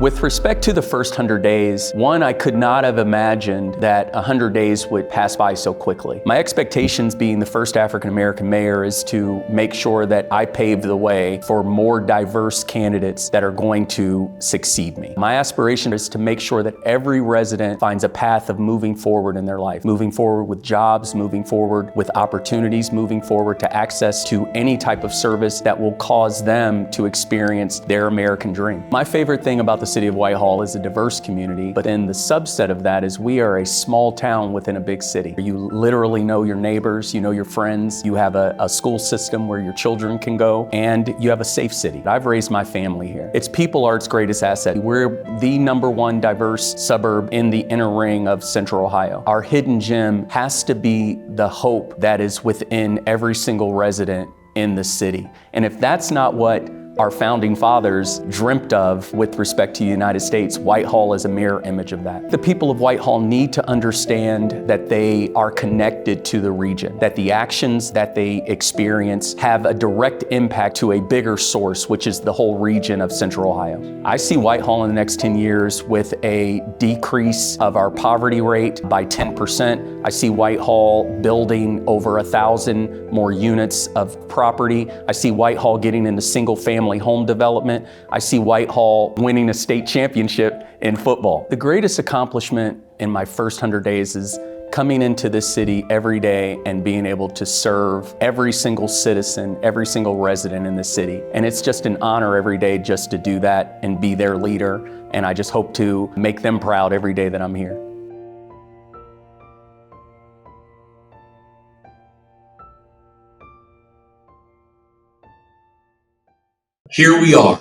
With respect to the first 100 days, one, I could not have imagined that 100 days would pass by so quickly. My expectations being the first African-American mayor is to make sure that I pave the way for more diverse candidates that are going to succeed me. My aspiration is to make sure that every resident finds a path of moving forward in their life, moving forward with jobs, moving forward with opportunities, moving forward to access to any type of service that will cause them to experience their American dream. My favorite thing about the city of Whitehall is a diverse community, but then the subset of that is we are a small town within a big city. You literally know your neighbors, you know your friends, you have a school system where your children can go, and you have a safe city. I've raised my family here. It's people are its greatest asset. We're the #1 diverse suburb in the inner ring of Central Ohio. Our hidden gem has to be the hope that is within every single resident in the city. And if that's not what our founding fathers dreamt of with respect to the United States, Whitehall is a mirror image of that. The people of Whitehall need to understand that they are connected to the region, that the actions that they experience have a direct impact to a bigger source, which is the whole region of Central Ohio. I see Whitehall in the next 10 years with a decrease of our poverty rate by 10%. I see Whitehall building over 1,000 more units of property. I see Whitehall getting into single-family home development. I see Whitehall winning a state championship in football. The greatest accomplishment in my first 100 days is coming into this city every day and being able to serve every single citizen, every single resident in the city. And it's just an honor every day just to do that and be their leader. And I just hope to make them proud every day that I'm here. Here we are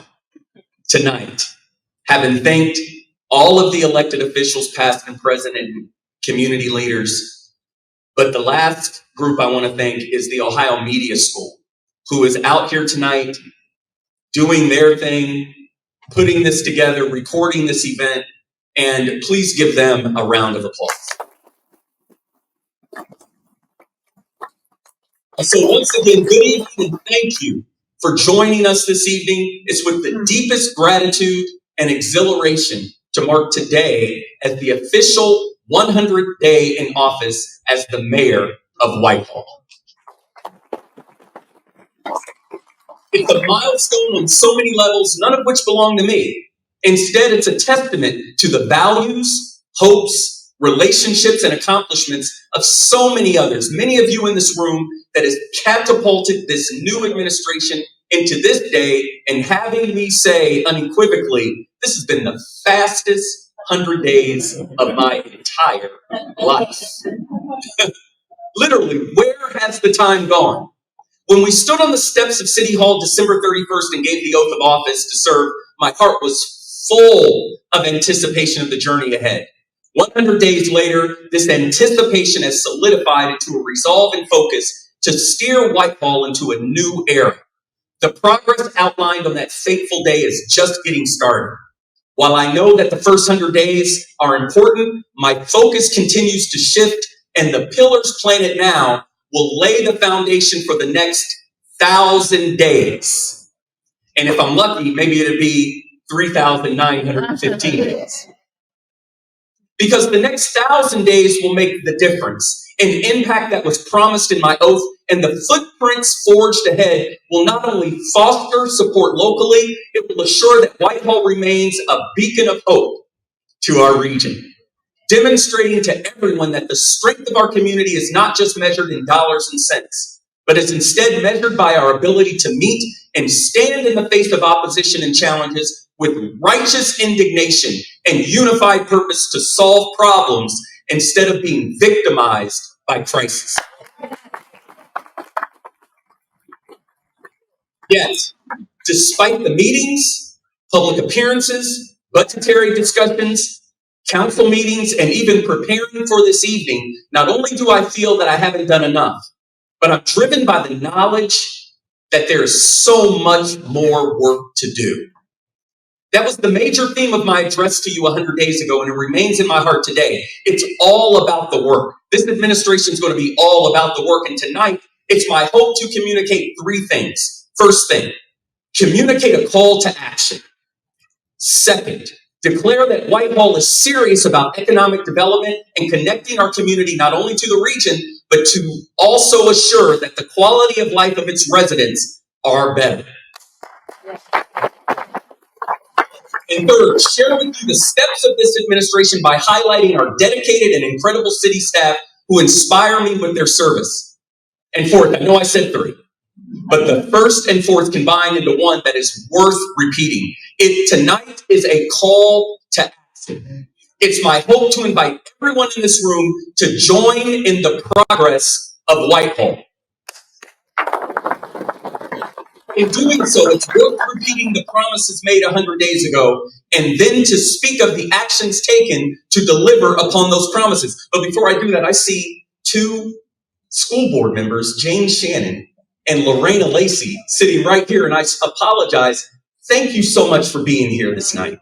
tonight, having thanked all of the elected officials, past and present, and community leaders. But the last group I want to thank is the Ohio Media School, who is out here tonight doing their thing, putting this together, recording this event, and please give them a round of applause. So once again, good evening and thank you for joining us this evening. It's with the deepest gratitude and exhilaration to mark today as the official 100th day in office as the mayor of Whitehall. It's a milestone on so many levels, none of which belong to me. Instead, it's a testament to the values, hopes, relationships, and accomplishments of so many others, many of you in this room, that has catapulted this new administration into this day, and having me say unequivocally, this has been the fastest 100 days of my entire life. Literally, where has the time gone? When we stood on the steps of City Hall December 31st and gave the oath of office to serve, my heart was full of anticipation of the journey ahead. 100 days later, this anticipation has solidified into a resolve and focus to steer Whitehall into a new era. The progress outlined on that fateful day is just getting started. While I know that the first 100 days are important, my focus continues to shift, and the pillars planted now will lay the foundation for the next 1,000 days. And if I'm lucky, maybe it'll be 3,915 days. Because the next 1,000 days will make the difference. An impact that was promised in my oath, and the footprints forged ahead will not only foster support locally, it will assure that Whitehall remains a beacon of hope to our region, demonstrating to everyone that the strength of our community is not just measured in dollars and cents, but is instead measured by our ability to meet and stand in the face of opposition and challenges with righteous indignation and unified purpose to solve problems instead of being victimized by crisis. Yet, despite the meetings, public appearances, budgetary discussions, council meetings, and even preparing for this evening, not only do I feel that I haven't done enough, but I'm driven by the knowledge that there is so much more work to do. That was the major theme of my address to you 100 days ago, and it remains in my heart today. It's all about the work. This administration is going to be all about the work, and tonight, it's my hope to communicate 3 things. First thing, communicate a call to action. Second, Declare that Whitehall is serious about economic development and connecting our community not only to the region, but to also assure that the quality of life of its residents are better. And third, share with you the steps of this administration by highlighting our dedicated and incredible city staff who inspire me with their service. And fourth, I know I said three, but the first and fourth combine into one that is worth repeating. Tonight is a call to action. It's my hope to invite everyone in this room to join in the progress of Whitehall. In doing so, it's worth repeating the promises made 100 days ago, and then to speak of the actions taken to deliver upon those promises. But before I do that, I see two school board members, Jane Shannon and Lorena Lacey, sitting right here, and I apologize. Thank you so much for being here this night.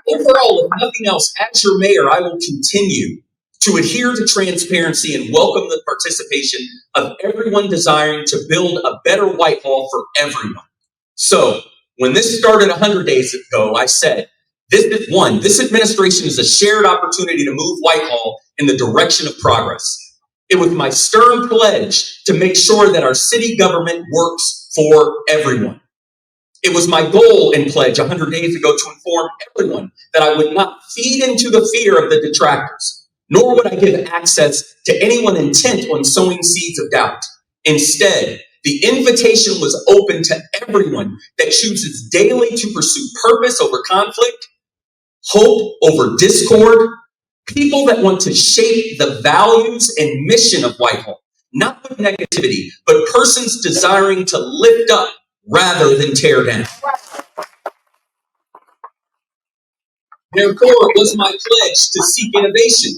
Overall, if nothing else, as your mayor, I will continue to adhere to transparency and welcome the participation of everyone desiring to build a better Whitehall for everyone. So, when this started 100 days ago, I said, this administration is a shared opportunity to move Whitehall in the direction of progress. It was my stern pledge to make sure that our city government works for everyone. It was my goal and pledge 100 days ago to inform everyone that I would not feed into the fear of the detractors, nor would I give access to anyone intent on sowing seeds of doubt. Instead, the invitation was open to everyone that chooses daily to pursue purpose over conflict, hope over discord, people that want to shape the values and mission of Whitehall, not with negativity, but persons desiring to lift up rather than tear down. Therefore, it was my pledge to seek innovation,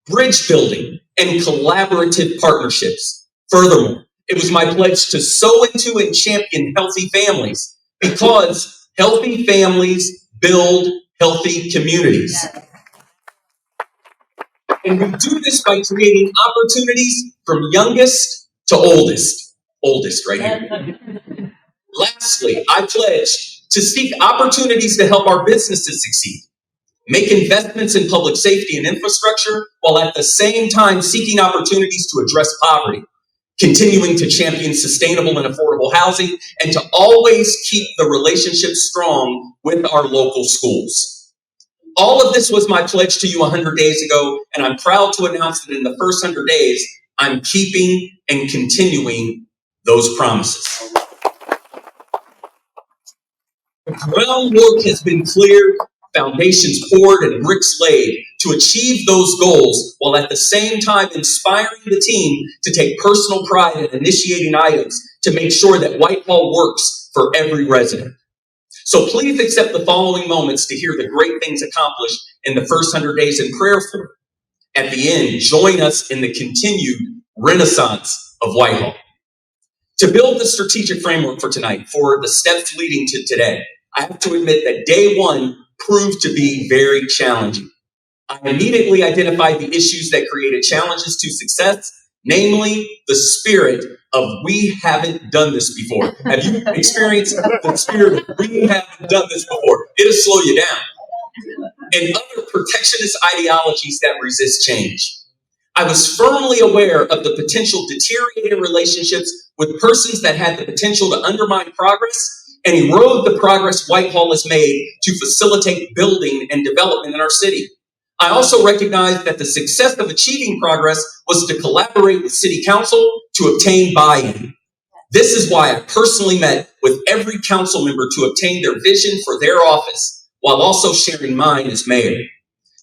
bridge building, and collaborative partnerships. Furthermore, it was my pledge to sow into and champion healthy families, because healthy families build healthy communities. And we do this by creating opportunities from youngest to oldest. Oldest right here. Lastly, I pledge to seek opportunities to help our businesses succeed, make investments in public safety and infrastructure, while at the same time seeking opportunities to address poverty, continuing to champion sustainable and affordable housing, and to always keep the relationship strong with our local schools. All of this was my pledge to you 100 days ago, and I'm proud to announce that in the first 100 days, I'm keeping and continuing those promises. The groundwork has been cleared, foundations poured, and bricks laid to achieve those goals, while at the same time inspiring the team to take personal pride in initiating items to make sure that Whitehall works for every resident. So please accept the following moments to hear the great things accomplished in the first 100 days in prayer for. At the end, join us in the continued renaissance of Whitehall. To build the strategic framework for tonight, for the steps leading to today, I have to admit that day one proved to be very challenging. I immediately identified the issues that created challenges to success, namely the spirit of we haven't done this before. Have you experienced the spirit of we haven't done this before? It'll slow you down. And other protectionist ideologies that resist change. I was firmly aware of the potential deteriorating relationships with persons that had the potential to undermine progress and erode the progress Whitehall has made to facilitate building and development in our city. I also recognized that the success of achieving progress was to collaborate with City Council to obtain buy-in. This is why I personally met with every council member to obtain their vision for their office, while also sharing mine as mayor.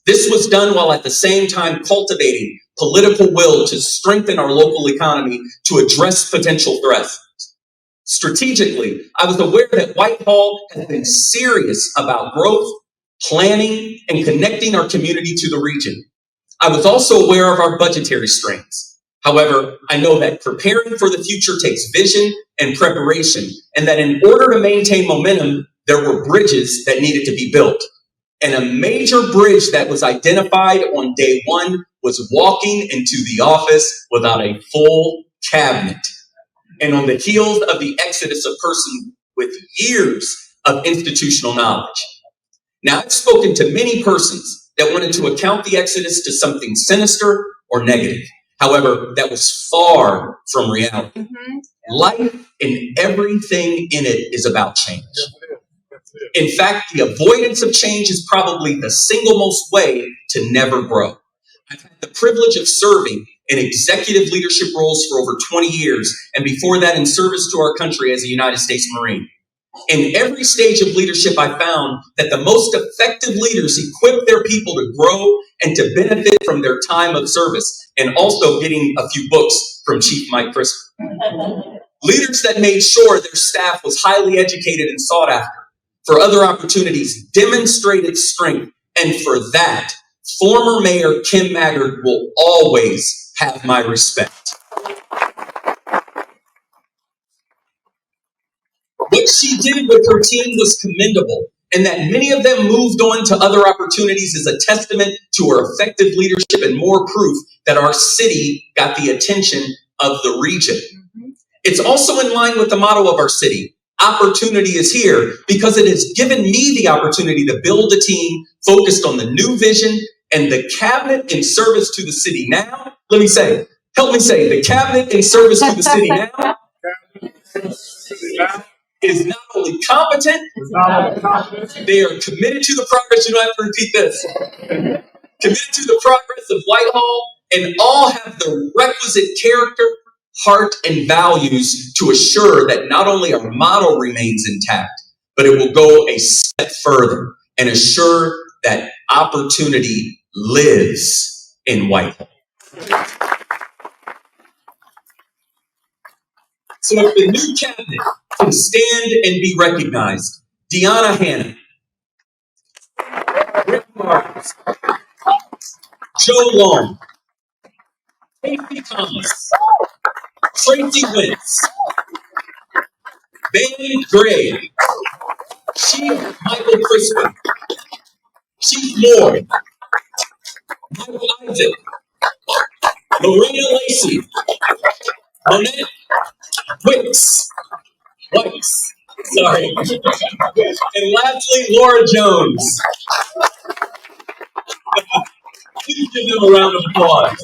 This was done while at the same time cultivating political will to strengthen our local economy to address potential threats. Strategically, I was aware that Whitehall has been serious about growth, planning, and connecting our community to the region. I was also aware of our budgetary strains. However, I know that preparing for the future takes vision and preparation, and that in order to maintain momentum, there were bridges that needed to be built. And a major bridge that was identified on day one was walking into the office without a full cabinet. And on the heels of the exodus of with years of institutional knowledge. Now, I've spoken to many persons that wanted to account the Exodus to something sinister or negative. However, that was far from reality. Life and everything in it is about change. In fact, the avoidance of change is probably the single most way to never grow. I've had the privilege of serving in executive leadership roles for over 20 years, and before that in service to our country as a United States Marine. In every stage of leadership, I found that the most effective leaders equip their people to grow and to benefit from their time of service, and also getting a few books from Chief Mike Crisp. Leaders that made sure their staff was highly educated and sought after for other opportunities demonstrated strength, and for that, former Mayor Kim Maggard will always have my respect. What she did with her team was commendable, and that many of them moved on to other opportunities is a testament to her effective leadership and more proof that our city got the attention of the region. It's also in line with the motto of our city, opportunity is here, because it has given me the opportunity to build a team focused on the new vision and the cabinet in service to the city now. Help me say, the cabinet in service to the city now is not only competent, they are committed to the progress. You don't have to repeat this. Committed to the progress of Whitehall, and all have the requisite character, heart, and values to assure that not only our motto remains intact, but it will go a step further and assure that opportunity lives in Whitehall. So if the new cabinet can stand and be recognized, Deanna Hanna, Rick Marks, Joe Long, Casey Thomas, Tracy Wentz, Ben Gray, Chief Michael Crispin, Chief Moore, Michael Isaac, Lorena Lacey, Monette Wicks, and lastly, Laura Jones. Please give them a round of applause.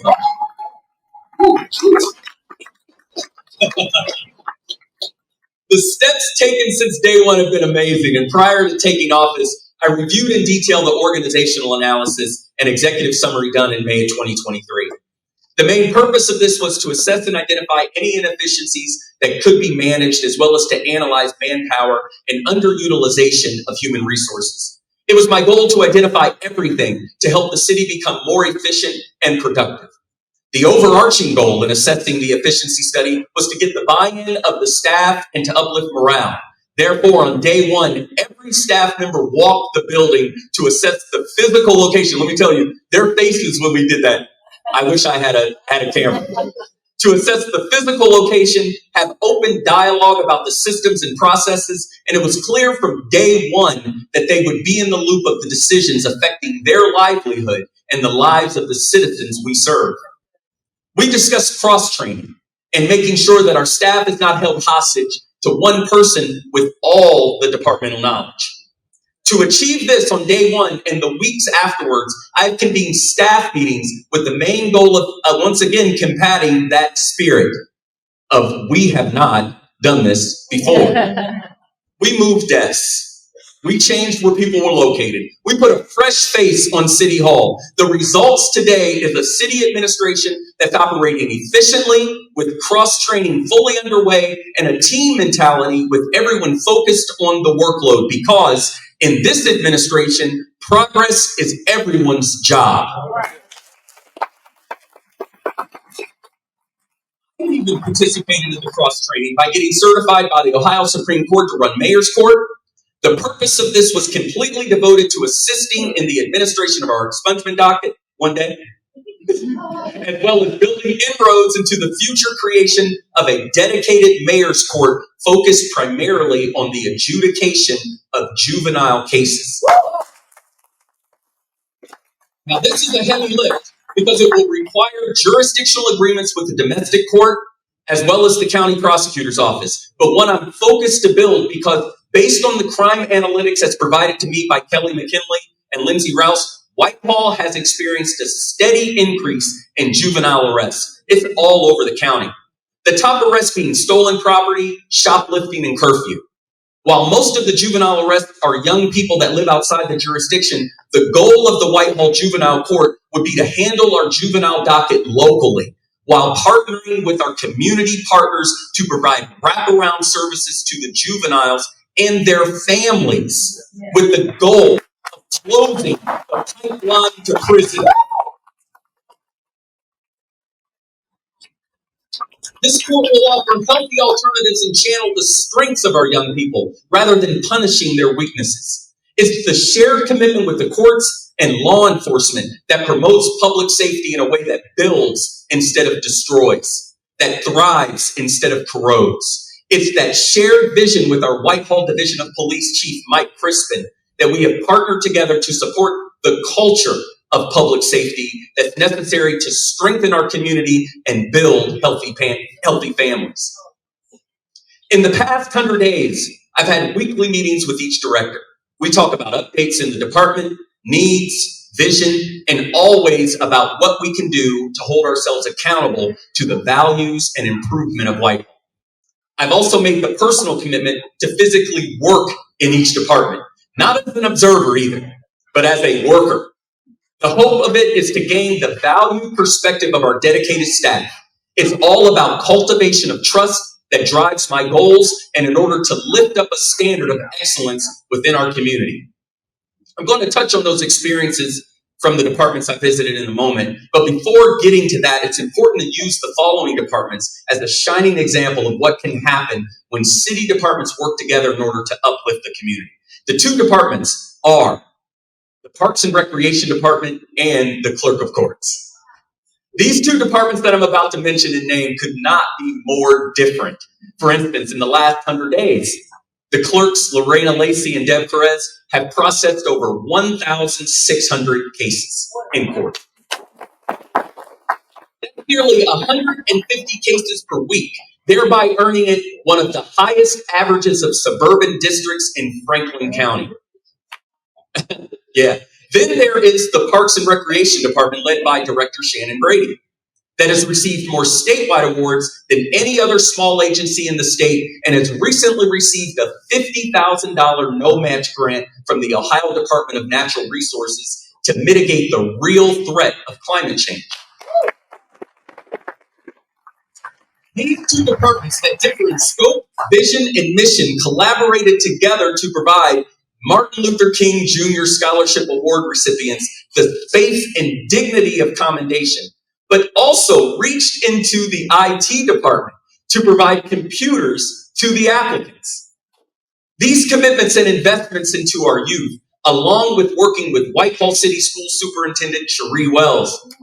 The steps taken since day one have been amazing, and prior to taking office, I reviewed in detail the organizational analysis and executive summary done in May of 2023. The main purpose of this was to assess and identify any inefficiencies that could be managed, as well as to analyze manpower and underutilization of human resources. It was my goal to identify everything to help the city become more efficient and productive. The overarching goal in assessing the efficiency study was to get the buy-in of the staff and to uplift morale. Therefore, on day one, every staff member walked the building to assess the physical location. Let me tell you, their faces when we did that. I wish I had a camera. To assess the physical location, have open dialogue about the systems and processes, and it was clear from day one that they would be in the loop of the decisions affecting their livelihood and the lives of the citizens we serve. We discussed cross-training and making sure that our staff is not held hostage to one person with all the departmental knowledge. To achieve this on day one and the weeks afterwards, I've convened staff meetings with the main goal of, once again, combating that spirit of we have not done this before. We moved desks. We changed where people were located. We put a fresh face on City Hall. The results today is a city administration that's operating efficiently, with cross-training fully underway, and a team mentality with everyone focused on the workload, because in this administration, progress is everyone's job. I even participated in the cross-training by getting certified by the Ohio Supreme Court to run mayor's court. The purpose of this was completely devoted to assisting in the administration of our expungement docket one day, as well as building inroads into the future creation of a dedicated mayor's court focused primarily on the adjudication of juvenile cases. Now, this is a heavy lift because it will require jurisdictional agreements with the domestic court, as well as the county prosecutor's office, but one I'm focused to build because based on the crime analytics that's provided to me by Kelly McKinley and Lindsay Rouse, Whitehall has experienced a steady increase in juvenile arrests. It's all over the county. The top arrests being stolen property, shoplifting, and curfew. While most of the juvenile arrests are young people that live outside the jurisdiction, the goal of the Whitehall Juvenile Court would be to handle our juvenile docket locally, while partnering with our community partners to provide wraparound services to the juveniles and their families with the goal of closing the pipeline to prison. This court will offer healthy alternatives and channel the strengths of our young people rather than punishing their weaknesses. It's the shared commitment with the courts and law enforcement that promotes public safety in a way that builds instead of destroys, that thrives instead of corrodes. It's that shared vision with our Whitehall Division of Police Chief Mike Crispin that we have partnered together to support the culture of public safety that's necessary to strengthen our community and build healthy families. In the past 100 days, I've had weekly meetings with each director. We talk about updates in the department, needs, vision, and always about what we can do to hold ourselves accountable to the values and improvement of Whitehall. I've also made the personal commitment to physically work in each department, not as an observer either, but as a worker. The hope of it is to gain the value perspective of our dedicated staff. It's all about cultivation of trust that drives my goals and in order to lift up a standard of excellence within our community. I'm going to touch on those experiences from the departments I visited in a moment, but before getting to that, it's important to use the following departments as a shining example of what can happen when city departments work together in order to uplift the community. The two departments are the Parks and Recreation Department and the Clerk of Courts. These two departments that I'm about to mention and name could not be more different. For instance, in the last 100 days, the clerks, Lorena Lacey and Deb Perez, have processed over 1,600 cases in court. That's nearly 150 cases per week, thereby earning it one of the highest averages of suburban districts in Franklin County. Yeah. Then there is the Parks and Recreation Department led by Director Shannon Brady that has received more statewide awards than any other small agency in the state and has recently received a $50,000 no-match grant from the Ohio Department of Natural Resources to mitigate the real threat of climate change. These two departments that differ in scope, vision, and mission collaborated together to provide Martin Luther King Jr. Scholarship Award recipients the faith and dignity of commendation, but also reached into the IT department to provide computers to the applicants. These commitments and investments into our youth, along with working with Whitehall City School Superintendent Cherie Wells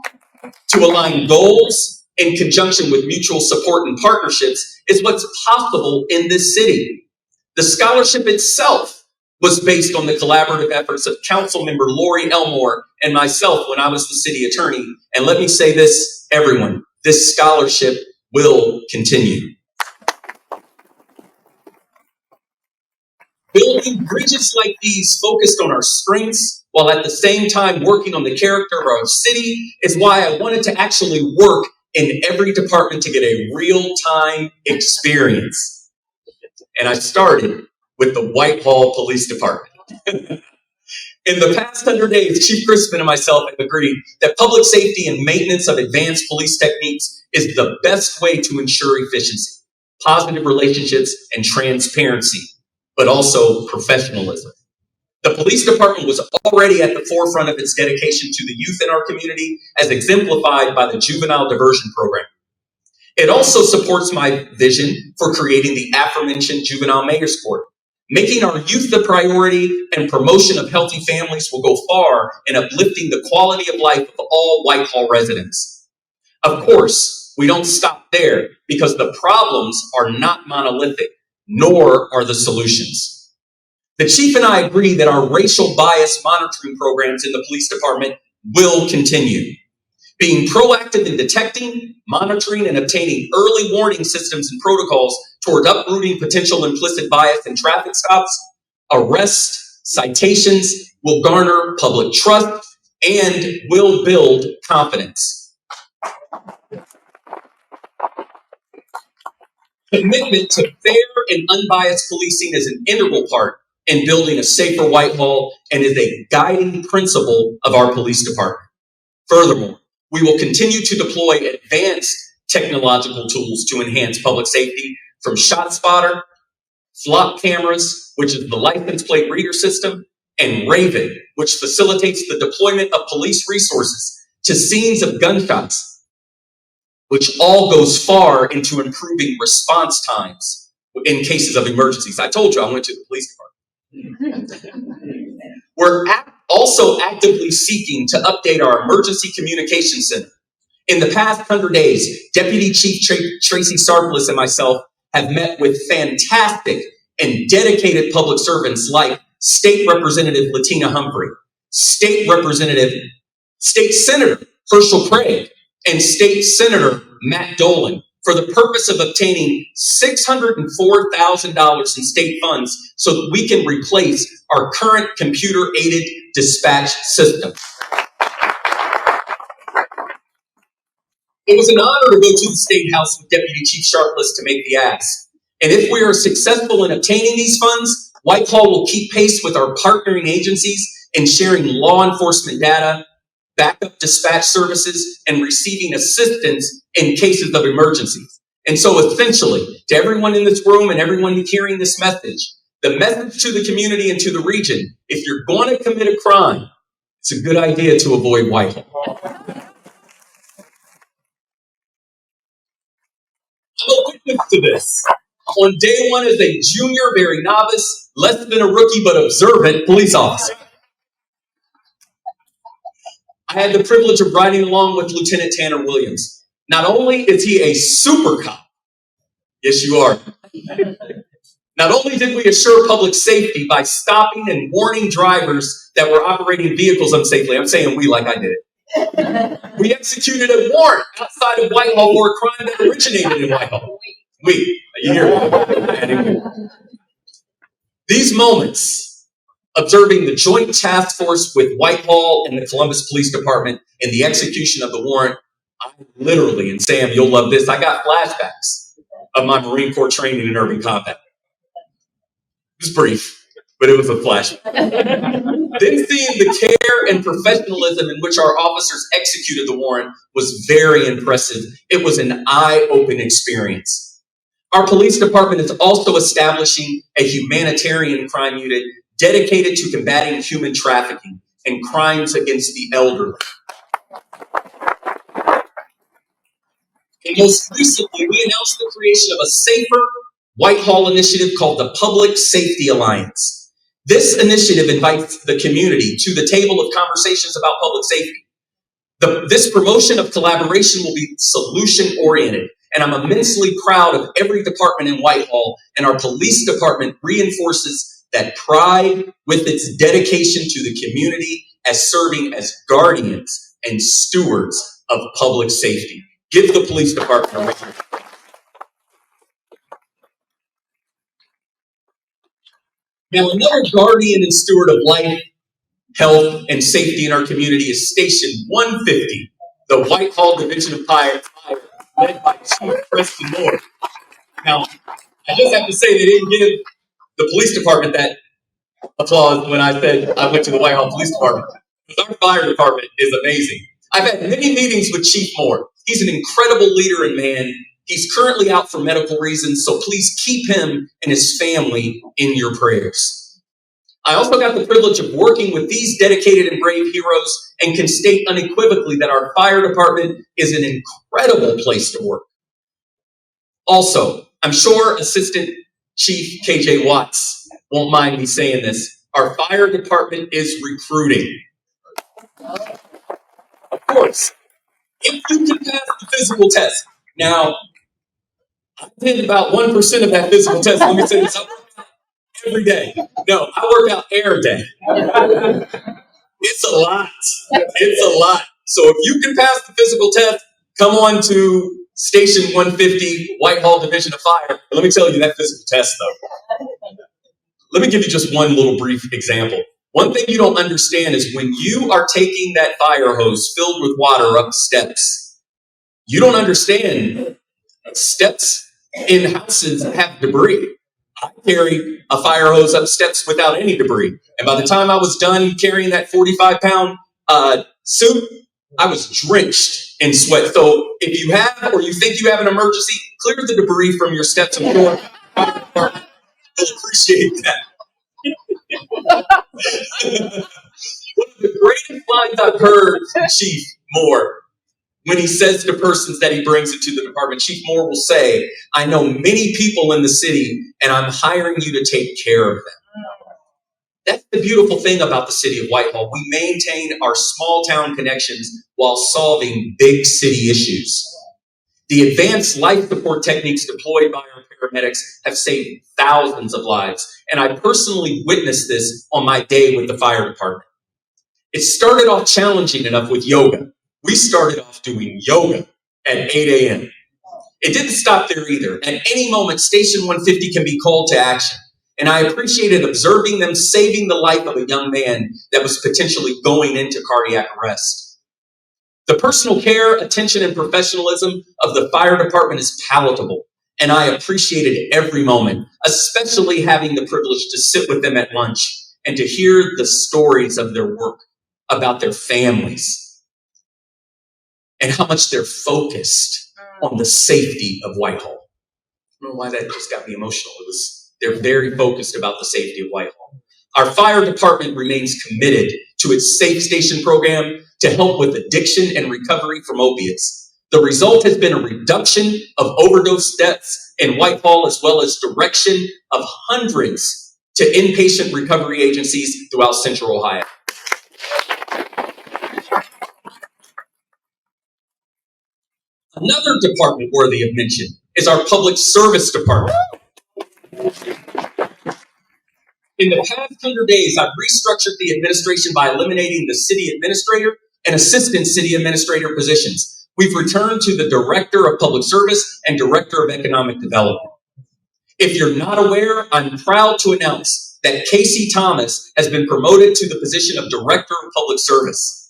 to align goals in conjunction with mutual support and partnerships, is what's possible in this city. The scholarship itself was based on the collaborative efforts of Councilmember Lori Elmore and myself when I was the city attorney. And let me say this, everyone, this scholarship will continue. Building bridges like these focused on our strengths while at the same time working on the character of our city is why I wanted to actually work in every department to get a real-time experience. And I started with the Whitehall Police Department. In the past 100 days, Chief Crispin and myself have agreed that public safety and maintenance of advanced police techniques is the best way to ensure efficiency, positive relationships, and transparency, but also professionalism. The police department was already at the forefront of its dedication to the youth in our community, as exemplified by the Juvenile Diversion Program. It also supports my vision for creating the aforementioned Juvenile Mayor's Court. Making our youth the priority and promotion of healthy families will go far in uplifting the quality of life of all Whitehall residents. Of course, we don't stop there because the problems are not monolithic, nor are the solutions. The chief and I agree that our racial bias monitoring programs in the police department will continue. Being proactive in detecting, monitoring, and obtaining early warning systems and protocols toward uprooting potential implicit bias in traffic stops, arrests, citations will garner public trust and will build confidence. Commitment to fair and unbiased policing is an integral part in building a safer Whitehall and is a guiding principle of our police department. Furthermore, we will continue to deploy advanced technological tools to enhance public safety, from ShotSpotter, Flock cameras, which is the license plate reader system, and Raven, which facilitates the deployment of police resources to scenes of gunshots, which all goes far into improving response times in cases of emergencies. I told you I went to the police department. We're also actively seeking to update our emergency communication center. In the past 100 days, Deputy Chief Tracy Sarplis and myself have met with fantastic and dedicated public servants like State Representative Latina Humphrey, State Senator Herschel Craig, and State Senator Matt Dolan for the purpose of obtaining $604,000 in state funds so that we can replace our current computer-aided dispatch system. It was an honor to go to the State House with Deputy Chief Sharpless to make the ask. And if we are successful in obtaining these funds, Whitehall will keep pace with our partnering agencies in sharing law enforcement data, backup dispatch services, and receiving assistance in cases of emergencies. And so essentially, to everyone in this room and everyone hearing this message, the message to the community and to the region, if you're going to commit a crime, it's a good idea to avoid Whitehall. I'm a witness to this. On day one as a junior, very novice, less than a rookie but observant police officer, I had the privilege of riding along with Lieutenant Tanner Williams. Not only is he a super cop, yes you are, not only did we assure public safety by stopping and warning drivers that were operating vehicles unsafely, I'm saying we like I did it. We executed a warrant outside of Whitehall for a crime that originated in Whitehall. A year ago. These moments, observing the joint task force with Whitehall and the Columbus Police Department in the execution of the warrant, I literally, and Sam, you'll love this, I got flashbacks of my Marine Corps training in urban combat. It was brief, but it was a flashback. Then seeing the care and professionalism in which our officers executed the warrant was very impressive. It was an eye-opening experience. Our police department is also establishing a humanitarian crime unit dedicated to combating human trafficking and crimes against the elderly. And most recently, we announced the creation of a safer Whitehall initiative called the Public Safety Alliance. This initiative invites the community to the table of conversations about public safety. This promotion of collaboration will be solution-oriented, and I'm immensely proud of every department in Whitehall, and our police department reinforces that pride with its dedication to the community as serving as guardians and stewards of public safety. Give the police department a round of applause. Now, another guardian and steward of life, health, and safety in our community is Station 150, the Whitehall Division of Fire, led by Chief Preston Moore. Now, I just have to say they didn't give the police department that applause when I said I went to the Whitehall Police Department. Because our fire department is amazing. I've had many meetings with Chief Moore. He's an incredible leader and man. He's currently out for medical reasons, so please keep him and his family in your prayers. I also got the privilege of working with these dedicated and brave heroes and can state unequivocally that our fire department is an incredible place to work. Also, I'm sure Assistant Chief KJ Watts won't mind me saying this. Our fire department is recruiting. Of course, if you can pass the physical test. Now, I did about 1% of that physical test. Let me say this. I work out every day. No, I work out air day. It's a lot. It's a lot. So if you can pass the physical test, come on to Station 150, Whitehall Division of Fire. And let me tell you that physical test, though. Let me give you just one little brief example. One thing you don't understand is when you are taking that fire hose filled with water up steps, you don't understand steps in houses have debris. I carry a fire hose up steps without any debris. And by the time I was done carrying that 45-pound suit, I was drenched in sweat. So if you have or you think you have an emergency, clear the debris from your steps and floor. I'll appreciate that. One of the greatest lines I've heard from Chief Moore, when he says to persons that he brings into the department, Chief Moore will say, I know many people in the city, and I'm hiring you to take care of them. That's the beautiful thing about the city of Whitehall. We maintain our small town connections while solving big city issues. The advanced life support techniques deployed by our paramedics have saved thousands of lives, and I personally witnessed this on my day with the fire department. It started off challenging enough with yoga. We started off doing yoga at 8 a.m. It didn't stop there either. At any moment, Station 150 can be called to action. And I appreciated observing them saving the life of a young man that was potentially going into cardiac arrest. The personal care, attention, and professionalism of the fire department is palatable, and I appreciated every moment, especially having the privilege to sit with them at lunch and to hear the stories of their work, about their families, and how much they're focused on the safety of Whitehall. I don't know why that just got me emotional. They're very focused about the safety of Whitehall. Our fire department remains committed to its Safe Station program to help with addiction and recovery from opiates. The result has been a reduction of overdose deaths in Whitehall, as well as direction of hundreds to inpatient recovery agencies throughout Central Ohio. Another department worthy of mention is our public service department. In the past 100 days, I've restructured the administration by eliminating the city administrator and assistant city administrator positions. We've returned to the director of public service and director of economic development. If you're not aware, I'm proud to announce that Casey Thomas has been promoted to the position of director of public service.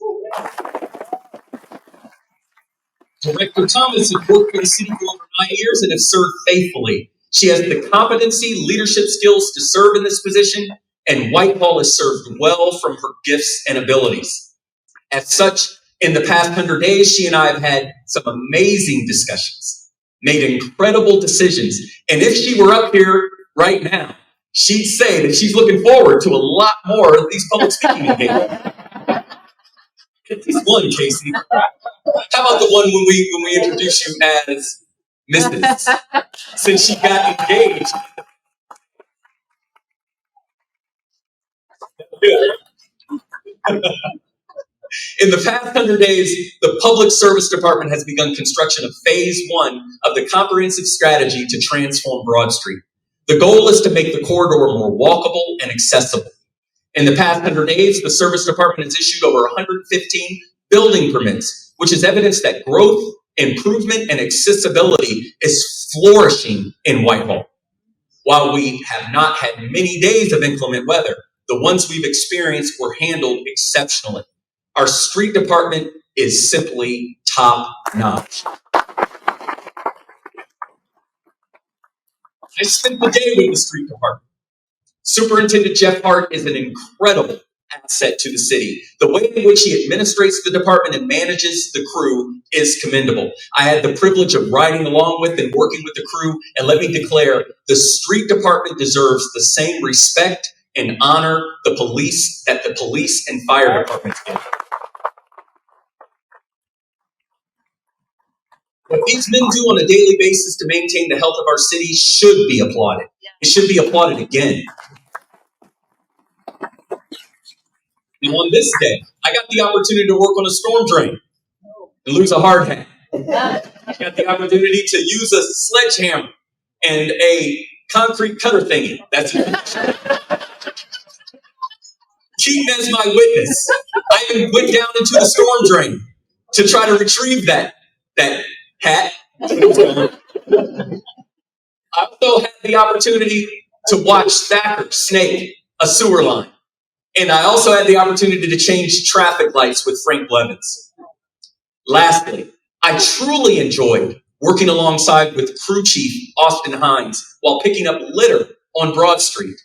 Director Thomas has worked for the city for over 9 years and has served faithfully. She has the competency, leadership skills to serve in this position, and Whitehall has served well from her gifts and abilities. As such, in the past 100 days, she and I have had some amazing discussions, made incredible decisions, and if she were up here right now, she'd say that she's looking forward to a lot more of these public speaking engagements. At least one, Casey. How about the one when we introduce you as Mrs. Since she got engaged. In the past 100 days, the Public Service Department has begun construction of Phase 1 of the comprehensive strategy to transform Broad Street. The goal is to make the corridor more walkable and accessible. In the past 100 days, the Service Department has issued over 115 building permits, which is evidence that growth, improvement, and accessibility is flourishing in Whitehall. While we have not had many days of inclement weather, the ones we've experienced were handled exceptionally. Our street department is simply top-notch. I spent the day with the street department. Superintendent Jeff Hart is an incredible asset to the city. The way in which he administrates the department and manages the crew is commendable. I had the privilege of riding along with and working with the crew, and let me declare, the street department deserves the same respect and honor that the police and fire departments get. What these men do on a daily basis to maintain the health of our city should be applauded. It should be applauded again. And on this day, I got the opportunity to work on a storm drain and lose a hard hat. I got the opportunity to use a sledgehammer and a concrete cutter thingy. That's it. Keaton as my witness. I went down into the storm drain. to try to retrieve that hat. I also had the opportunity to watch Thacker snake a sewer line. And I also had the opportunity to change traffic lights with Frank Bivens. Lastly, I truly enjoyed working alongside with Crew Chief Austin Hines while picking up litter on Broad Street.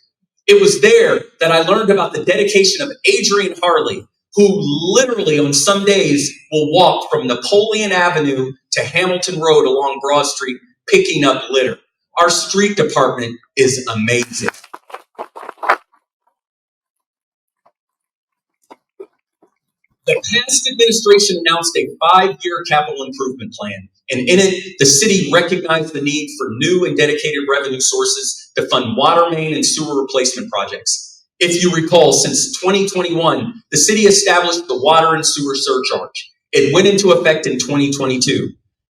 It was there that I learned about the dedication of Adrian Harley, who literally on some days will walk from Napoleon Avenue to Hamilton Road along Broad Street picking up litter. Our street department is amazing. The past administration announced a 5-year capital improvement plan, and in it, the city recognized the need for new and dedicated revenue sources to fund water main and sewer replacement projects. If you recall, since 2021, the city established the water and sewer surcharge. It went into effect in 2022.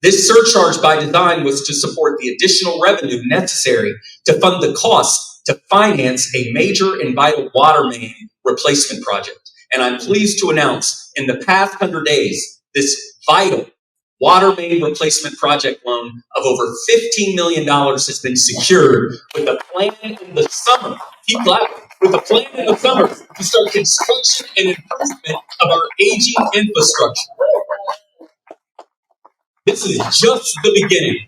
This surcharge by design was to support the additional revenue necessary to fund the costs to finance a major and vital water main replacement project. And I'm pleased to announce in the past 100 days, this vital water main replacement project loan of over $15 million has been secured with a plan in the summer. Keep laughing. With a plan in the summer to start construction and improvement of our aging infrastructure. This is just the beginning.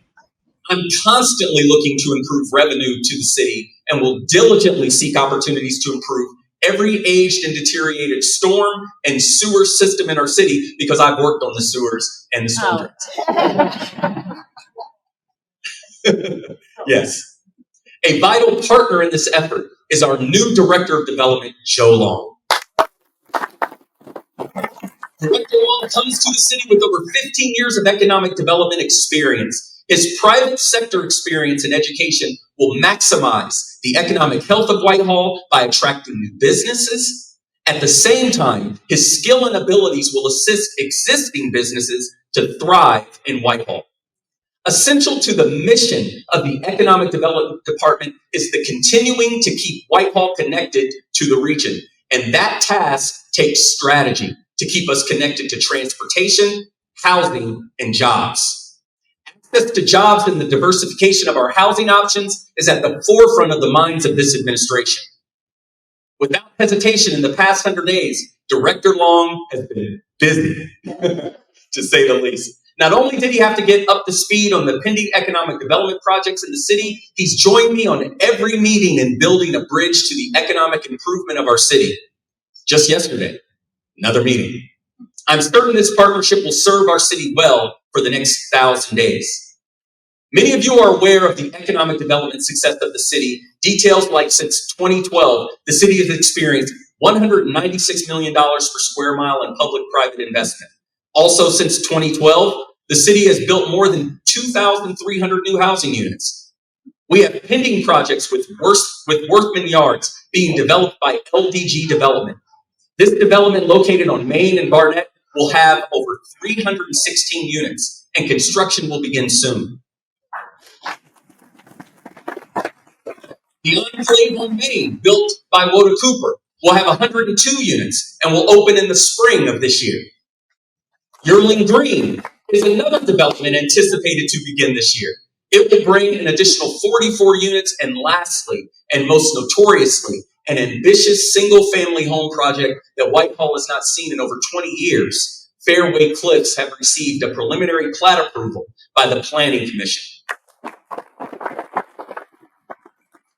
I'm constantly looking to improve revenue to the city and will diligently seek opportunities to improve every aged and deteriorated storm and sewer system in our city because I've worked on the sewers and the storm drains. Yes. A vital partner in this effort is our new Director of Development, Joe Long. Director Long comes to the city with over 15 years of economic development experience. His private sector experience in education will maximize the economic health of Whitehall by attracting new businesses. At the same time, his skill and abilities will assist existing businesses to thrive in Whitehall. Essential to the mission of the Economic Development Department is the continuing to keep Whitehall connected to the region. And that task takes strategy to keep us connected to transportation, housing, and jobs. Access to jobs and the diversification of our housing options is at the forefront of the minds of this administration. Without hesitation, in the past 100 days, Director Long has been busy, to say the least. Not only did he have to get up to speed on the pending economic development projects in the city, he's joined me on every meeting in building a bridge to the economic improvement of our city. Just yesterday, another meeting. I'm certain this partnership will serve our city well for the next 1,000 days. Many of you are aware of the economic development success of the city. Details like since 2012, the city has experienced $196 million per square mile in public-private investment. Also, since 2012, the city has built more than 2,300 new housing units. We have pending projects with Worthman Yards being developed by LDG Development. This development, located on Main and Barnett, will have over 316 units, and construction will begin soon. The Enclave on Main, built by Woda Cooper, will have 102 units and will open in the spring of this year. Yearling Green is another development anticipated to begin this year. It will bring an additional 44 units, and lastly, and most notoriously, an ambitious single-family home project that Whitehall has not seen in over 20 years. Fairway Cliffs have received a preliminary plat approval by the Planning Commission.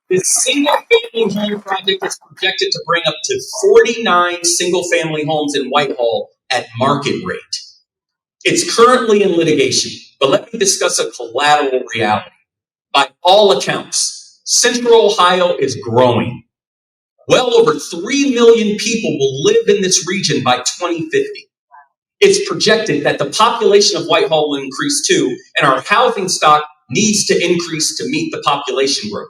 This single-family home project is projected to bring up to 49 single-family homes in Whitehall at market rate. It's currently in litigation, but let me discuss a collateral reality. By all accounts, Central Ohio is growing. Well over 3 million people will live in this region by 2050. It's projected that the population of Whitehall will increase too, and our housing stock needs to increase to meet the population growth.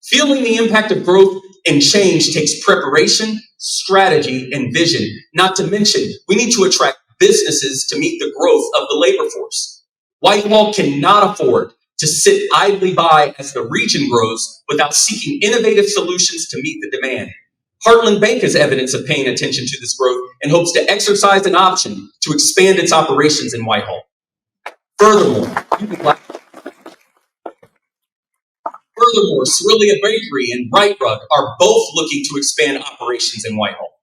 Feeling the impact of growth and change takes preparation, strategy, and vision. Not to mention, we need to attract businesses to meet the growth of the labor force. Whitehall cannot afford to sit idly by as the region grows without seeking innovative solutions to meet the demand. Heartland Bank is evidence of paying attention to this growth and hopes to exercise an option to expand its operations in Whitehall. Furthermore, Cerulean Bakery and Right Rug are both looking to expand operations in Whitehall.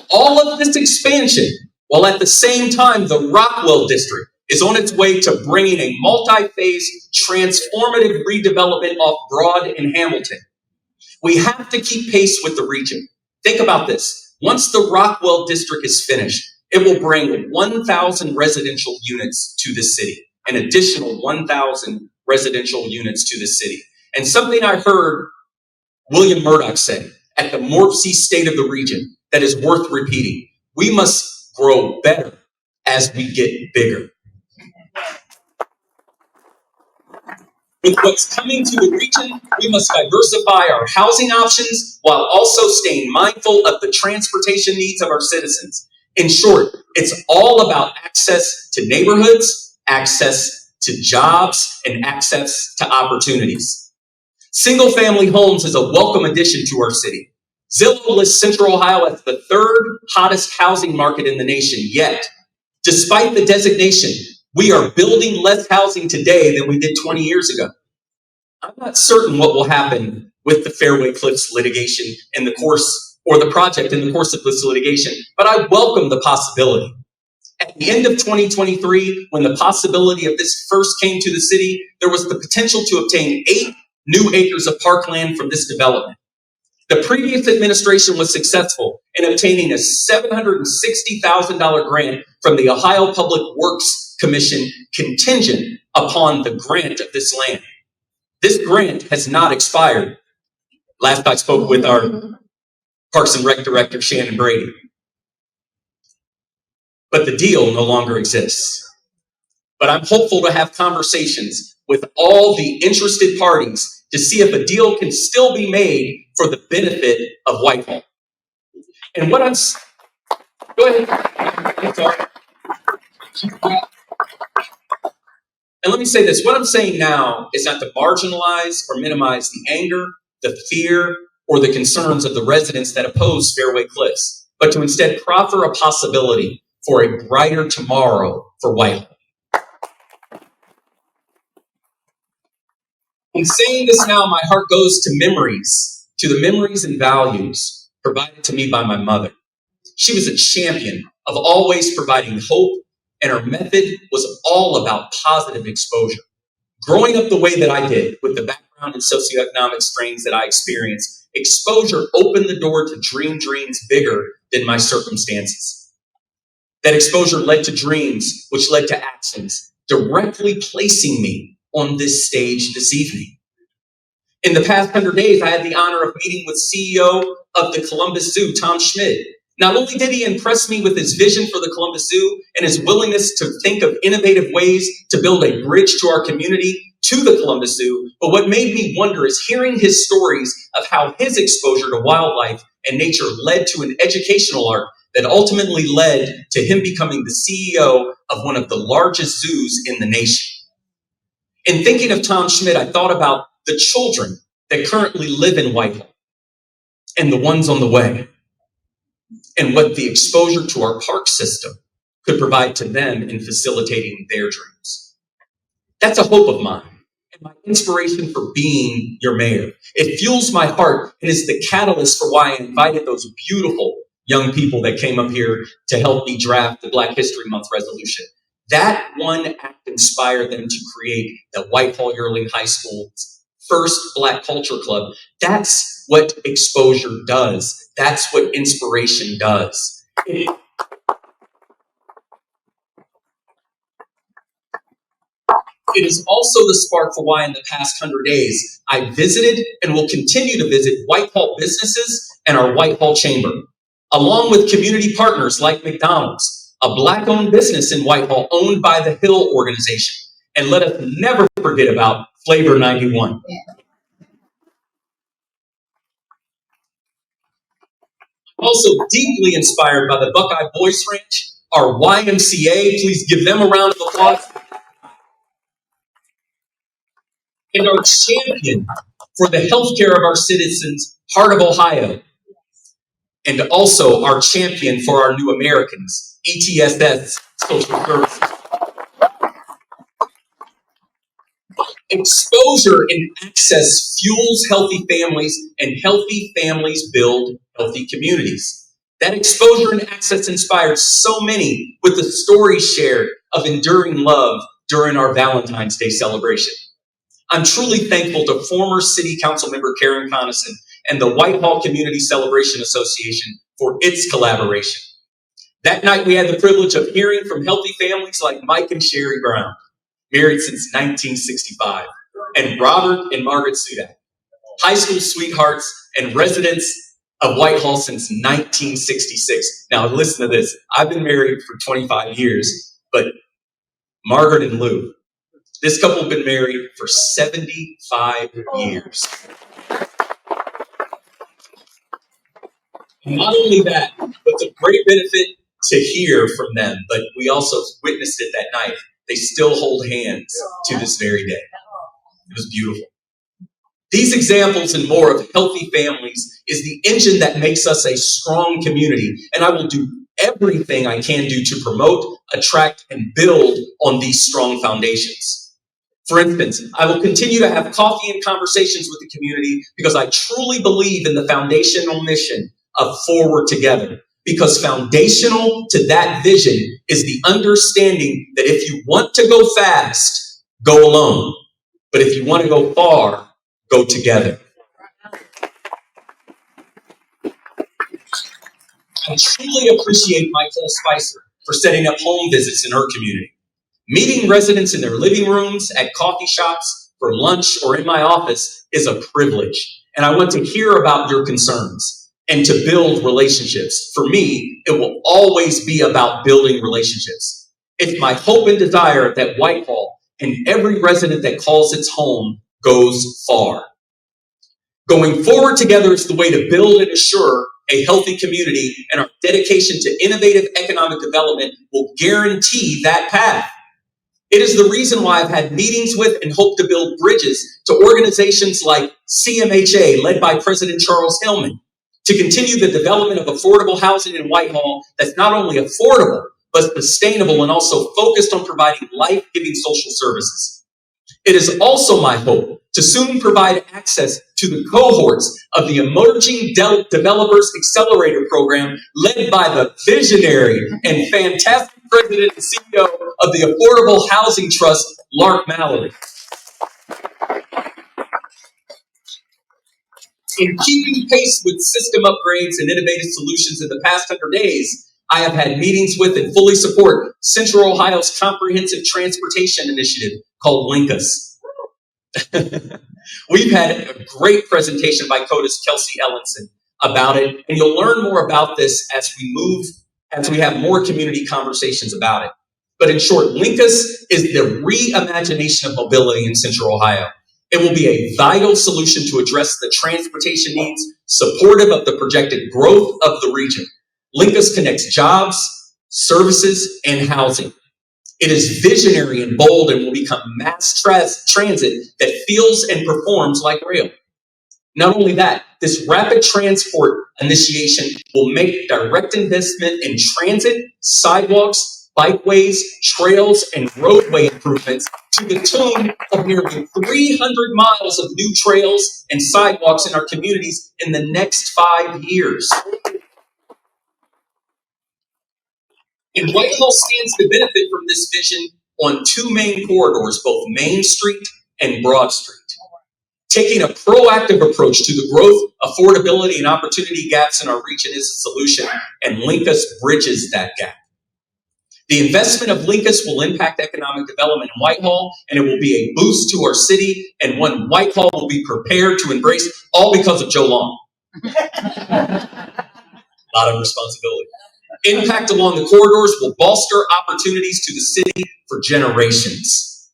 All of this expansion, while at the same time the Rockwell District is on its way to bringing a multi-phase transformative redevelopment off Broad in Hamilton. We have to keep pace with the region. Think about this. Once the Rockwell District is finished, it will bring 1,000 residential units to the city, an additional 1,000 residential units to the city. And something I heard William Murdoch say at the Morpsey State of the Region that is worth repeating. We must grow better as we get bigger. With what's coming to the region, we must diversify our housing options while also staying mindful of the transportation needs of our citizens. In short, it's all about access to neighborhoods, access to jobs, and access to opportunities. Single-family homes is a welcome addition to our city. Zillow lists Central Ohio as the third hottest housing market in the nation, yet, despite the designation, we are building less housing today than we did 20 years ago. I'm not certain what will happen with the Fairway Cliffs litigation in the course, or the project in the course of this litigation, but I welcome the possibility. At the end of 2023, when the possibility of this first came to the city, there was the potential to obtain 8 new acres of parkland from this development. The previous administration was successful in obtaining a $760,000 grant from the Ohio Public Works Commission contingent upon the grant of this land. This grant has not expired. Last I spoke with our Parks and Rec Director, Shannon Brady. But the deal no longer exists. But I'm hopeful to have conversations with all the interested parties to see if a deal can still be made for the benefit of Whitehall. And what I'm... Go ahead. I'm sorry. And let me say this. What I'm saying now is not to marginalize or minimize the anger, the fear, or the concerns of the residents that oppose Fairway Cliffs, but to instead proffer a possibility for a brighter tomorrow for Whitehall. In saying this now, my heart goes to the memories and values provided to me by my mother. She was a champion of always providing hope, and her method was all about positive exposure. Growing up the way that I did, with the background and socioeconomic strains that I experienced, exposure opened the door to dream dreams bigger than my circumstances. That exposure led to dreams, which led to actions, directly placing me on this stage this evening. In the past 100 days, I had the honor of meeting with CEO of the Columbus Zoo, Tom Schmidt. Not only did he impress me with his vision for the Columbus Zoo and his willingness to think of innovative ways to build a bridge to our community to the Columbus Zoo, but what made me wonder is hearing his stories of how his exposure to wildlife and nature led to an educational arc that ultimately led to him becoming the CEO of one of the largest zoos in the nation. In thinking of Tom Schmidt, I thought about the children that currently live in Whitehall and the ones on the way, and what the exposure to our park system could provide to them in facilitating their dreams. That's a hope of mine and my inspiration for being your mayor. It fuels my heart and is the catalyst for why I invited those beautiful young people that came up here to help me draft the Black History Month resolution. That one act inspired them to create the Whitehall Yearling High School's first Black Culture Club. That's what exposure does. That's what inspiration does. It is also the spark for why in the past 100 days, I visited and will continue to visit Whitehall businesses and our Whitehall Chamber, along with community partners like McDonald's, a Black-owned business in Whitehall owned by the Hill organization. And let us never forget about Flavor 91. I'm also deeply inspired by the Buckeye Boys Ranch, our YMCA. Please give them a round of applause. And our champion for the healthcare of our citizens, Heart of Ohio, and also our champion for our new Americans, ETSS Social Services. Exposure and access fuels healthy families, and healthy families build healthy communities. That exposure and access inspired so many with the stories shared of enduring love during our Valentine's Day celebration. I'm truly thankful to former City Council member Karen Conason and the Whitehall Community Celebration Association for its collaboration. That night, we had the privilege of hearing from healthy families like Mike and Sherry Brown, married since 1965, and Robert and Margaret Sudak, high school sweethearts and residents of Whitehall since 1966. Now, listen to this. I've been married for 25 years, but Margaret and Lou, this couple have been married for 75 years. Not only that, but it's a great benefit to hear from them, but we also witnessed it that night. They still hold hands to this very day. It was beautiful. These examples and more of healthy families is the engine that makes us a strong community, and I will do everything I can do to promote, attract, and build on these strong foundations. For instance, I will continue to have coffee and conversations with the community because I truly believe in the foundational mission of Forward Together. Because foundational to that vision is the understanding that if you want to go fast, go alone. But if you want to go far, go together. I truly appreciate Michael Spicer for setting up home visits in her community. Meeting residents in their living rooms, at coffee shops, for lunch, or in my office is a privilege. And I want to hear about your concerns and to build relationships. For me, it will always be about building relationships. It's my hope and desire that Whitehall and every resident that calls its home goes far. Going forward together is the way to build and assure a healthy community, and our dedication to innovative economic development will guarantee that path. It is the reason why I've had meetings with and hope to build bridges to organizations like CMHA, led by President Charles Hillman, to continue the development of affordable housing in Whitehall that's not only affordable, but sustainable and also focused on providing life-giving social services. It is also my hope to soon provide access to the cohorts of the Emerging Developers Accelerator Program led by the visionary and fantastic President and CEO of the Affordable Housing Trust, Lark Mallory. In keeping pace with system upgrades and innovative solutions in the past 100 days, I have had meetings with and fully support Central Ohio's comprehensive transportation initiative called LinkUs. We've had a great presentation by CODA's Kelsey Ellenson about it, and you'll learn more about this as we have more community conversations about it. But in short, LinkUs is the reimagination of mobility in Central Ohio. It will be a vital solution to address the transportation needs, supportive of the projected growth of the region. LinkUs connects jobs, services, and housing. It is visionary and bold and will become mass transit that feels and performs like rail. Not only that, this rapid transport initiation will make direct investment in transit, sidewalks, bikeways, trails, and roadway improvements to the tune of nearly 300 miles of new trails and sidewalks in our communities in the next 5 years. And Whitehall stands to benefit from this vision on two main corridors, both Main Street and Broad Street. Taking a proactive approach to the growth, affordability, and opportunity gaps in our region is a solution, and LinkUs bridges that gap. The investment of LinkUs will impact economic development in Whitehall, and it will be a boost to our city, and one Whitehall will be prepared to embrace, all because of Joe Long. A lot of responsibility. Impact along the corridors will bolster opportunities to the city for generations.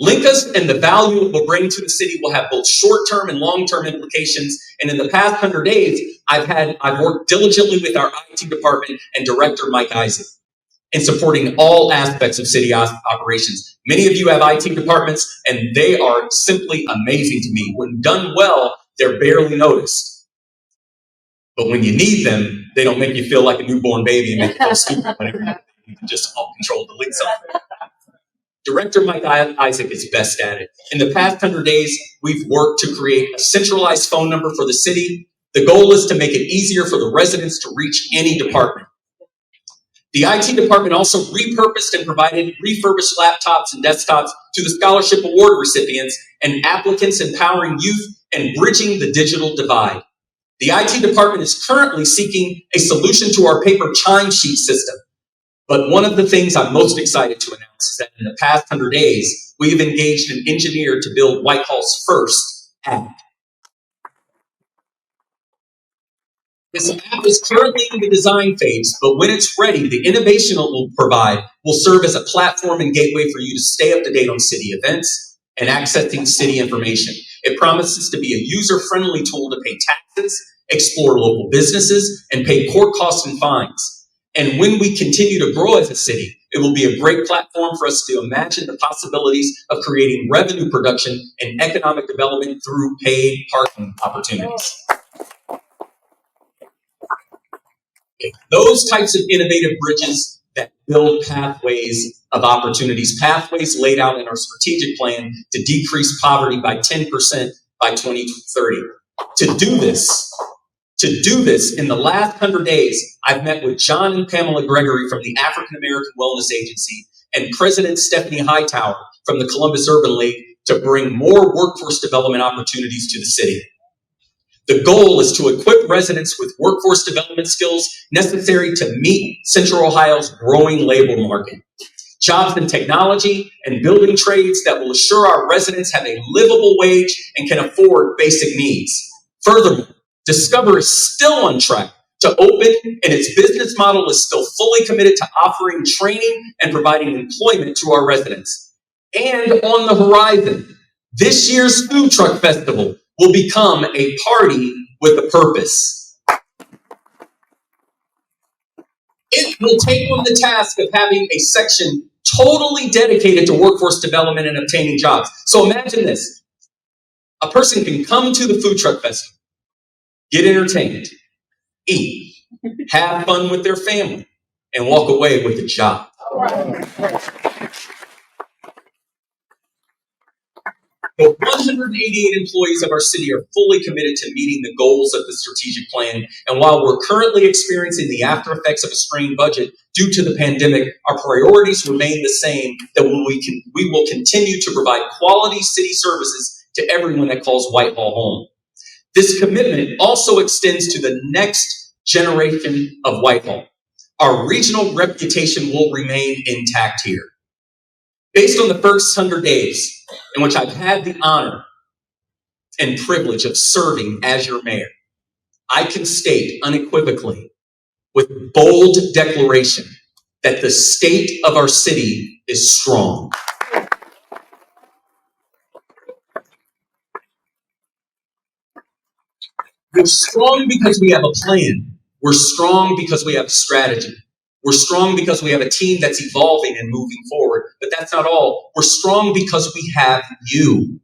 LinkUs and the value it will bring to the city will have both short-term and long-term implications. And in the past 100 days, I've worked diligently with our IT department and Director Mike Isaac in supporting all aspects of city operations. Many of you have IT departments, and they are simply amazing to me. When done well, they're barely noticed. But when you need them, they don't make you feel like a newborn baby and make you feel stupid whenever you can just all control delete something. Director Mike Isaac is best at it. In the past 100 days, we've worked to create a centralized phone number for the city. The goal is to make it easier for the residents to reach any department. The IT department also repurposed and provided refurbished laptops and desktops to the scholarship award recipients and applicants, empowering youth and bridging the digital divide. The IT department is currently seeking a solution to our paper chime sheet system. But one of the things I'm most excited to announce is that in the past 100 days, we have engaged an engineer to build Whitehall's first app. This app is currently in the design phase, but when it's ready, the innovation it will provide will serve as a platform and gateway for you to stay up to date on city events and accessing city information. It promises to be a user-friendly tool to pay taxes, explore local businesses, and pay court costs and fines. And when we continue to grow as a city, it will be a great platform for us to imagine the possibilities of creating revenue production and economic development through paid parking opportunities. Those types of innovative bridges that build pathways of opportunities, pathways laid out in our strategic plan to decrease poverty by 10% by 2030. To do this, in the last 100 days, I've met with John and Pamela Gregory from the African American Wellness Agency and President Stephanie Hightower from the Columbus Urban League to bring more workforce development opportunities to the city. The goal is to equip residents with workforce development skills necessary to meet Central Ohio's growing labor market. Jobs in technology and building trades that will assure our residents have a livable wage and can afford basic needs. Furthermore, Discover is still on track to open, and its business model is still fully committed to offering training and providing employment to our residents. And on the horizon, this year's Food Truck Festival will become a party with a purpose. It will take on the task of having a section totally dedicated to workforce development and obtaining jobs. So imagine this. A person can come to the Food Truck Festival, get entertained, eat, have fun with their family, and walk away with a job. The 188 employees of our city are fully committed to meeting the goals of the strategic plan. And while we're currently experiencing the after effects of a strained budget due to the pandemic, our priorities remain the same, that we will continue to provide quality city services to everyone that calls Whitehall home. This commitment also extends to the next generation of Whitehall. Our regional reputation will remain intact here. Based on the first 100 days in which I've had the honor and privilege of serving as your mayor, I can state unequivocally with bold declaration that the state of our city is strong. We're strong because we have a plan. We're strong because we have a strategy. We're strong because we have a team that's evolving and moving forward. But that's not all. We're strong because we have you.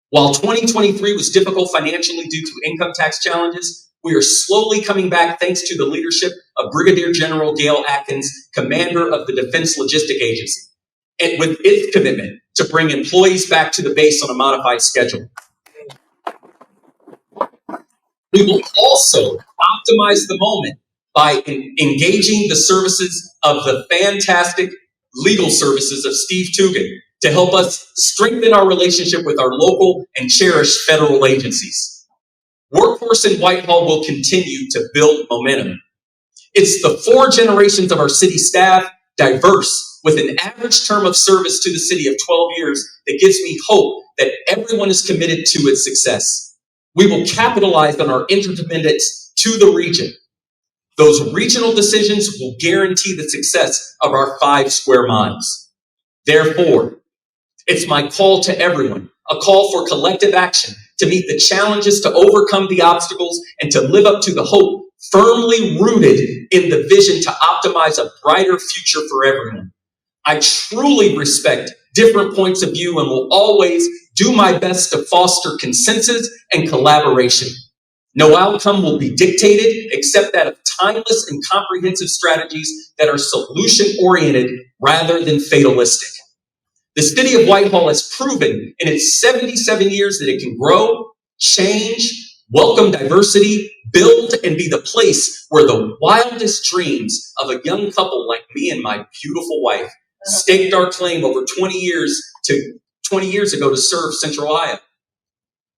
While 2023 was difficult financially due to income tax challenges, we are slowly coming back thanks to the leadership of Brigadier General Gail Atkins, commander of the Defense Logistic Agency, and with its commitment to bring employees back to the base on a modified schedule. We will also optimize the moment by engaging the services of the fantastic legal services of Steve Tugin to help us strengthen our relationship with our local and cherished federal agencies. Workforce in Whitehall will continue to build momentum. It's the 4 generations of our city staff, diverse, with an average term of service to the city of 12 years, that gives me hope that everyone is committed to its success. We will capitalize on our interdependence to the region. Those regional decisions will guarantee the success of our 5 square miles. Therefore, it's my call to everyone, a call for collective action to meet the challenges, to overcome the obstacles, and to live up to the hope firmly rooted in the vision to optimize a brighter future for everyone. I truly respect different points of view and will always do my best to foster consensus and collaboration. No outcome will be dictated except that of timeless and comprehensive strategies that are solution-oriented rather than fatalistic. The city of Whitehall has proven in its 77 years that it can grow, change, welcome diversity, build, and be the place where the wildest dreams of a young couple like me and my beautiful wife staked our claim over 20 years ago to serve Central Ohio.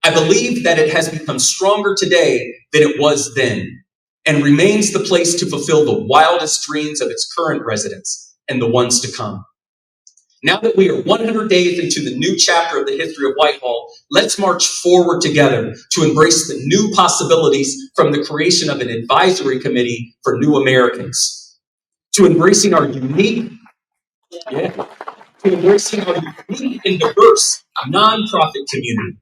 I believe that it has become stronger today than it was then and remains the place to fulfill the wildest dreams of its current residents and the ones to come. Now that we are 100 days into the new chapter of the history of Whitehall, let's march forward together to embrace the new possibilities from the creation of an advisory committee for new Americans, to embracing our unique and diverse nonprofit community.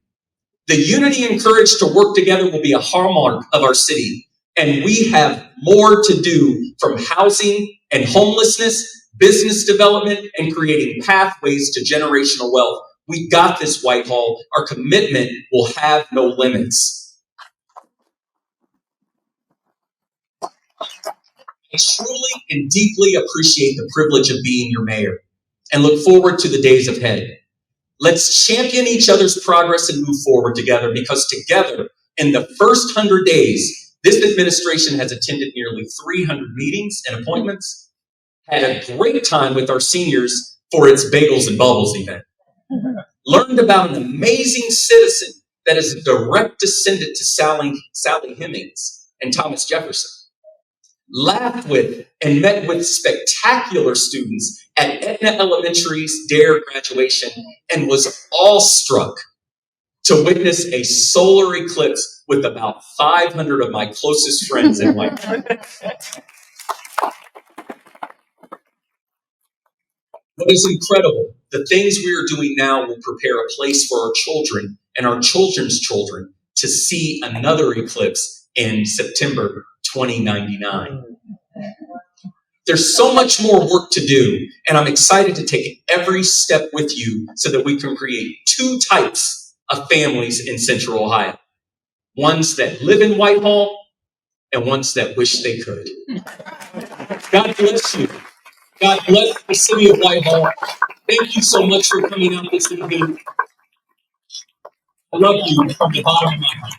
The unity and courage to work together will be a hallmark of our city, and we have more to do, from housing and homelessness, business development, and creating pathways to generational wealth. We got this, Whitehall. Our commitment will have no limits. I truly and deeply appreciate the privilege of being your mayor and look forward to the days ahead. Let's champion each other's progress and move forward together, because together, in the first 100 days, this administration has attended nearly 300 meetings and appointments, had a great time with our seniors for its Bagels and Bubbles event, learned about an amazing citizen that is a direct descendant to Sally Hemings and Thomas Jefferson, laughed with and met with spectacular students at Etna Elementary's DARE graduation, and was awestruck to witness a solar eclipse with about 500 of my closest friends in Whitehall. What is incredible, the things we are doing now will prepare a place for our children and our children's children to see another eclipse in September 2099. There's so much more work to do, and I'm excited to take every step with you so that we can create two types of families in Central Ohio. Ones that live in Whitehall and ones that wish they could. God bless you. God bless the city of Whitehall. Thank you so much for coming out this evening. I love you from the bottom of my heart.